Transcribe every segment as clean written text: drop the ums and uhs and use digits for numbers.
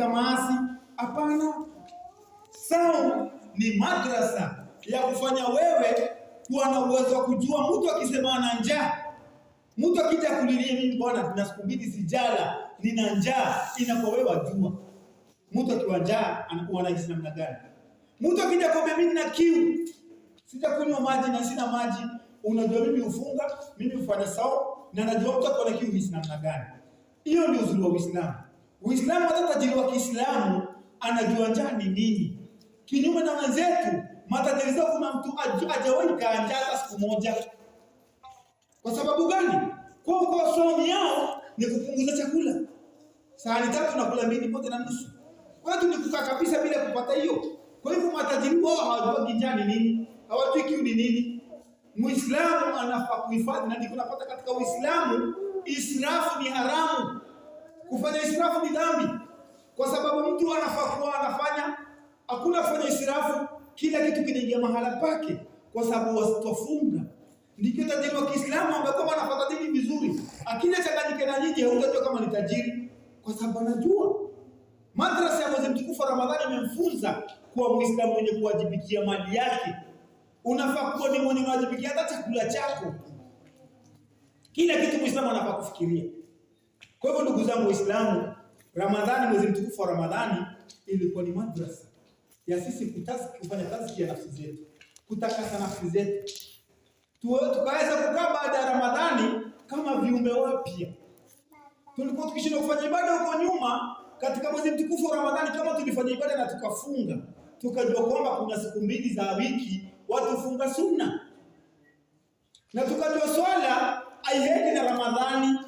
katika maasi. Hapana. Saum ni madrasa ya kufanya wewe kuwa na uwezo wa kujua. Mtu akisema ana njaa, mtu akija kulilia, mimi bwana, tuna siku mbili sijala, nina njaa, inakuwa wewe wajua. Mtu akiwa njaa anakuwa anahisi namna gani? Mtu akija kwambia mimi nina kiu, sitakunywa maji na sina maji, unajua mimi ufunga, mimi ufanya sawa, na najua mtu akona kiu hisi namna gani. Hiyo ndio uzuri wa Uislamu. Uislamu, hata tajiri wa Kiislamu anajua njaa ni nini. Kinyume na wenzetu, matajiri zao kuna mtu hajawahi kaa njaa hata siku moja. Kwa sababu gani? Kwa somo yao ni kupunguza chakula. Sahani 3 na kula 2.5. Watu ni kukaa kabisa bila kupata hiyo. Kwa hivyo matajiri wao hawajui njaa ni nini, hawajui kiu ni nini. Muislamu anafaa kuhifadhi, na ndiko napata katika Uislamu israfu ni haramu. Kufanya israfu ni dhambi. Kwa sababu mtu anafaa kuwa anafanya, hakuna kufanya israfu, kila kitu kinaingia mahala pake, kwa sababu wasitofunga. Ndiko tajiri wa Kiislamu ambaye kama anafuata dini vizuri, akija changanyike na nyinyi hautajua kama ni tajiri, kwa sababu anajua. Madrasa ya mwezi mtukufu Ramadhani imemfunza kuwa Muislamu mwenye kuwajibikia mali yake. Unafaa kuwa ni mwenye kuwajibikia hata chakula chako. Kila kitu Muislamu anafaa kufikiria. Kwa hivyo ndugu zangu Waislamu, Ramadhani, mwezi mtukufu wa Ramadhani ilikuwa ni madrasa ya sisi kufanya kazi ya nafsi zetu, kutakasa nafsi zetu. Tukaweza kukaa baada ya Ramadhani kama viumbe wapya. Tulikuwa tukishinda kufanya ibada huko nyuma, katika mwezi mtukufu wa Ramadhani kama tulifanya ibada na tukafunga, tukajua kwamba kuna siku 2 za wiki watu funga sunna. Na tukajua swala haiendi na Ramadhani.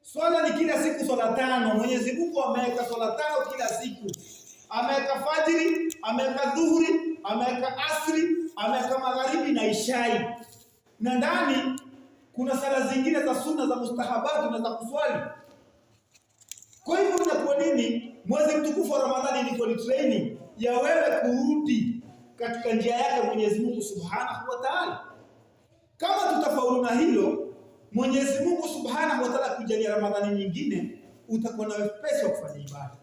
Swala ni kila siku swala 5. Mwenyezi Mungu ameweka swala 5 kila siku. Ameweka fajiri, ameweka dhuhuri, ameweka asri, ameweka magharibi na ishai. Na ndani kuna sala zingine za sunna za mustahabatu na za kuswali. Kwa hivyo kwa nini mwezi mtukufu wa Ramadhani ilikuwa ni training ya wewe kurudi katika njia yake Mwenyezi Mungu Subhanahu wa Ta'ala. Kama tutafaulu na hilo, Mwenyezi Mungu Subhanahu wa Ta'ala kujalia Ramadhani nyingine, utakuwa na wepesi wa kufanya ibada.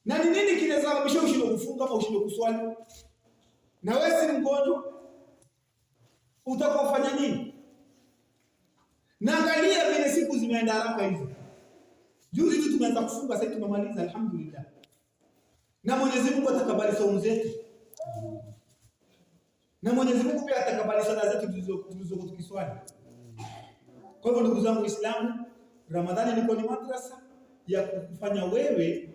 Na ni nini kinasababisha ushinde kufunga au ushinde kuswali? Na wewe si mgonjwa, utakuwa ufanya nini? Na angalia vile siku zimeenda haraka hivi. Juzi tu tumeanza kufunga, sasa tumemaliza, alhamdulillah. Na Mwenyezi Mungu atakubali saumu zetu. Na Mwenyezi Mungu pia atakubali sala zetu tulizokuwa tukiswali. Kwa hivyo ndugu zangu Waislamu, Ramadhani ilikuwa ni madrasa ya kufanya wewe